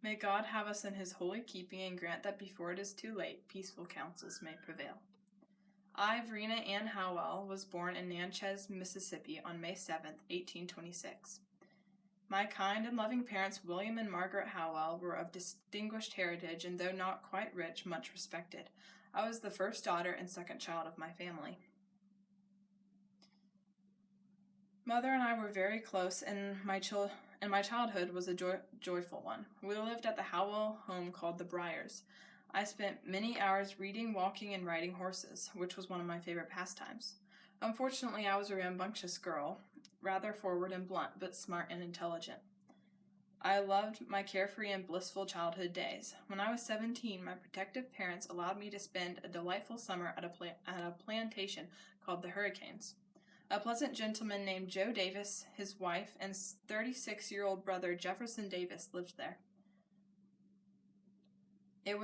May God have us in his holy keeping and grant that before it is too late, peaceful counsels may prevail. I, Varina Ann Howell, was born in Natchez, Mississippi on May 7th, 1826. My kind and loving parents, William and Margaret Howell, were of distinguished heritage and though not quite rich, much respected. I was the first daughter and second child of my family. Mother and I were very close, and my childhood was a joyful one. We lived at the Howell home called the Briars. I spent many hours reading, walking, and riding horses, which was one of my favorite pastimes. Unfortunately, I was a rambunctious girl, rather forward and blunt, but smart and intelligent. I loved my carefree and blissful childhood days. When I was 17, my protective parents allowed me to spend a delightful summer at a plantation called the Hurricanes. A pleasant gentleman named Joe Davis, his wife, and 36-year-old brother Jefferson Davis lived there. I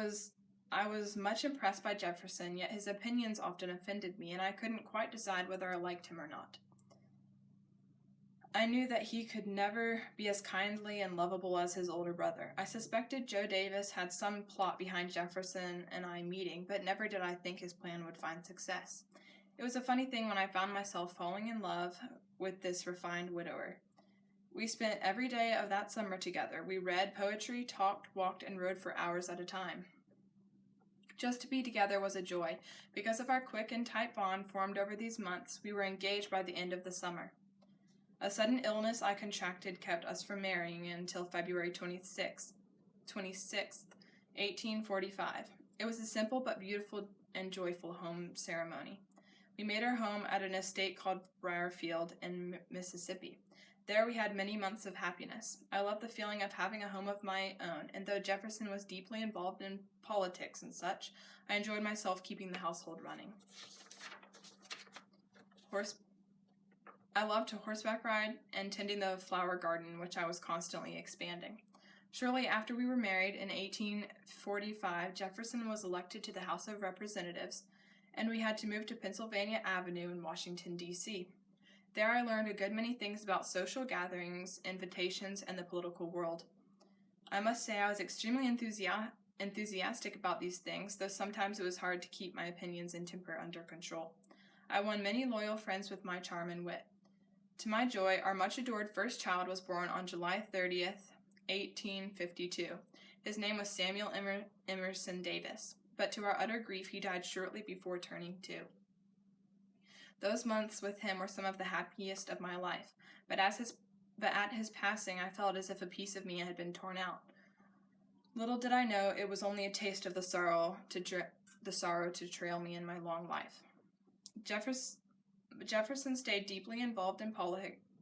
was much impressed by Jefferson, yet his opinions often offended me, and I couldn't quite decide whether I liked him or not. I knew that he could never be as kindly and lovable as his older brother. I suspected Joe Davis had some plot behind Jefferson and I meeting, but never did I think his plan would find success. It was a funny thing when I found myself falling in love with this refined widower. We spent every day of that summer together. We read poetry, talked, walked, and rode for hours at a time. Just to be together was a joy. Because of our quick and tight bond formed over these months, we were engaged by the end of the summer. A sudden illness I contracted kept us from marrying until February 26th, 1845. It was a simple but beautiful and joyful home ceremony. We made our home at an estate called Briarfield in Mississippi. There we had many months of happiness. I loved the feeling of having a home of my own, and though Jefferson was deeply involved in politics and such, I enjoyed myself keeping the household running. I loved to horseback ride and tending the flower garden, which I was constantly expanding. Shortly after we were married in 1845, Jefferson was elected to the House of Representatives, and we had to move to Pennsylvania Avenue in Washington, D.C. There I learned a good many things about social gatherings, invitations, and the political world. I must say I was extremely enthusiastic about these things, though sometimes it was hard to keep my opinions and temper under control. I won many loyal friends with my charm and wit. To my joy, our much-adored first child was born on July 30th, 1852. His name was Samuel Emerson Davis, but to our utter grief, he died shortly before turning 2. Those months with him were some of the happiest of my life, but at his passing, I felt as if a piece of me had been torn out. Little did I know it was only a taste of the sorrow to trail me in my long life. Jefferson stayed deeply involved in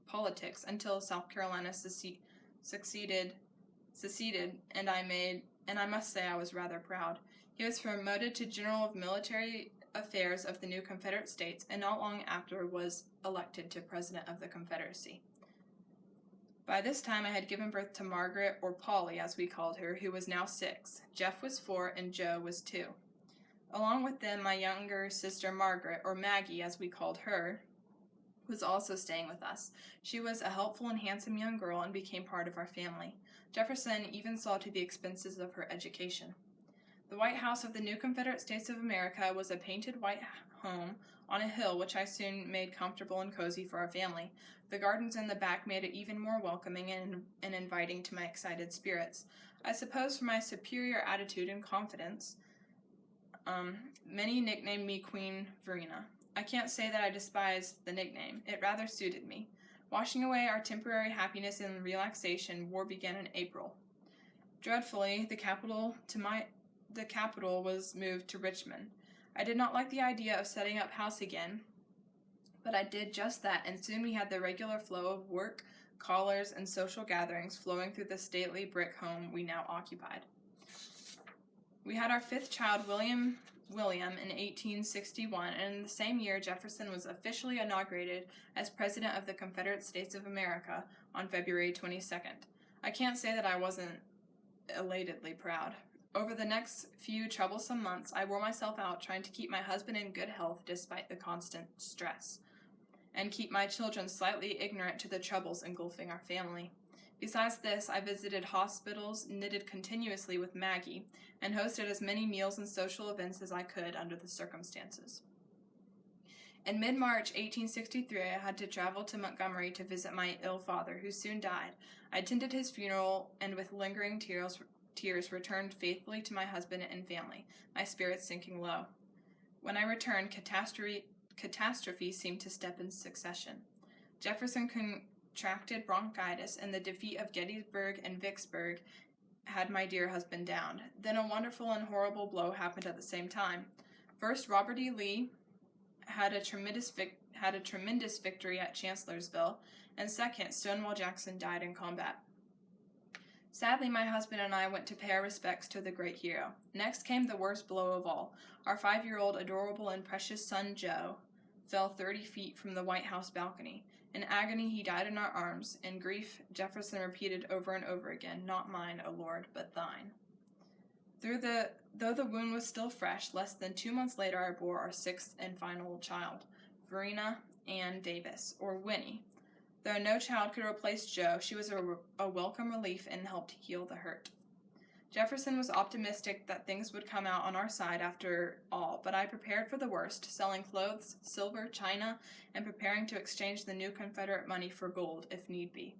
politics until South Carolina seceded, and I must say I was rather proud. He was promoted to General of Military Affairs of the new Confederate States, and not long after was elected to President of the Confederacy. By this time I had given birth to Margaret, or Polly as we called her, who was now 6. Jeff was 4, and Joe was 2. Along with them, my younger sister Margaret, or Maggie as we called her, was also staying with us. She was a helpful and handsome young girl and became part of our family. Jefferson even saw to the expenses of her education. The White House of the new Confederate States of America was a painted white home on a hill, which I soon made comfortable and cozy for our family. The gardens in the back made it even more welcoming and inviting to my excited spirits. I suppose for my superior attitude and confidence, many nicknamed me Queen Varina. I can't say that I despised the nickname. It rather suited me. Washing away our temporary happiness and relaxation, war began in April. Dreadfully, the capital was moved to Richmond. I did not like the idea of setting up house again, but I did just that, and soon we had the regular flow of work, callers, and social gatherings flowing through the stately brick home we now occupied. We had our 5th child, William in 1861, and in the same year Jefferson was officially inaugurated as President of the Confederate States of America on February 22nd. I can't say that I wasn't elatedly proud. Over the next few troublesome months, I wore myself out trying to keep my husband in good health despite the constant stress, and keep my children slightly ignorant to the troubles engulfing our family. Besides this, I visited hospitals, knitted continuously with Maggie, and hosted as many meals and social events as I could under the circumstances. In mid-March 1863, I had to travel to Montgomery to visit my ill father, who soon died. I attended his funeral, and with lingering tears returned faithfully to my husband and family, my spirits sinking low. When I returned, catastrophe seemed to step in succession. Jefferson contracted bronchitis, and the defeat of Gettysburg and Vicksburg had my dear husband down. Then a wonderful and horrible blow happened at the same time. First, Robert E. Lee had a tremendous victory at Chancellorsville, and second, Stonewall Jackson died in combat. Sadly, my husband and I went to pay our respects to the great hero. Next came the worst blow of all. Our 5-year-old adorable and precious son, Joe, fell 30 feet from the White House balcony. In agony, he died in our arms. In grief, Jefferson repeated over and over again, "Not mine, O Lord, but thine." Though the wound was still fresh, less than 2 months later I bore our 6th and final child, Varina Ann Davis, or Winnie. Though no child could replace Joe, she was a welcome relief and helped heal the hurt. Jefferson was optimistic that things would come out on our side after all, but I prepared for the worst, selling clothes, silver, china, and preparing to exchange the new Confederate money for gold, if need be.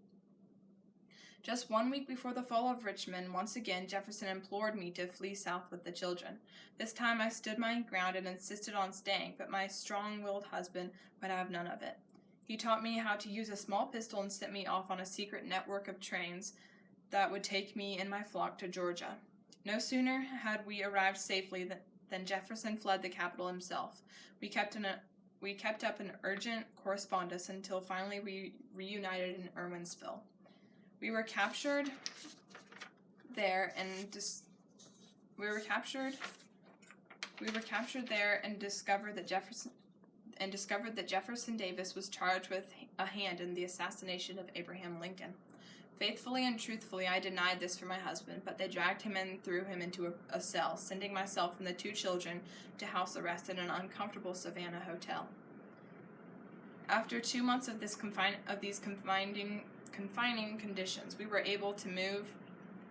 Just 1 week before the fall of Richmond, once again Jefferson implored me to flee south with the children. This time I stood my ground and insisted on staying, but my strong-willed husband would have none of it. He taught me how to use a small pistol and sent me off on a secret network of trains that would take me and my flock to Georgia. No sooner had we arrived safely than Jefferson fled the capital himself. We kept up an urgent correspondence until finally we reunited in Irwinsville. We were captured there and discovered that Jefferson Davis was charged with a hand in the assassination of Abraham Lincoln. Faithfully and truthfully, I denied this for my husband, but they dragged him and threw him into a cell, sending myself and the 2 children to house arrest in an uncomfortable Savannah hotel. After 2 months of these confining conditions, we were able to move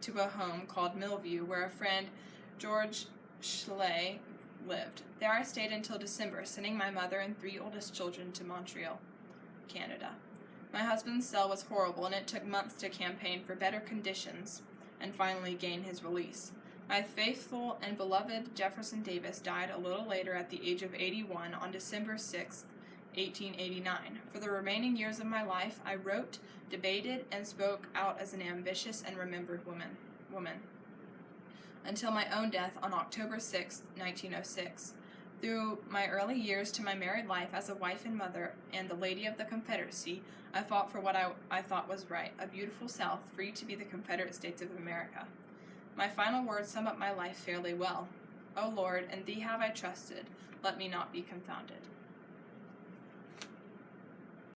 to a home called Millview, where a friend, George Schley, lived. There I stayed until December, sending my mother and 3 oldest children to Montreal, Canada. My husband's cell was horrible, and it took months to campaign for better conditions and finally gain his release. My faithful and beloved Jefferson Davis died a little later at the age of 81 on December 6, 1889. For the remaining years of my life, I wrote, debated, and spoke out as an ambitious and remembered woman, until my own death on October 6, 1906. Through my early years to my married life as a wife and mother and the Lady of the Confederacy, I fought for what I thought was right, a beautiful South free to be the Confederate States of America. My final words sum up my life fairly well. O Lord, in Thee have I trusted, let me not be confounded.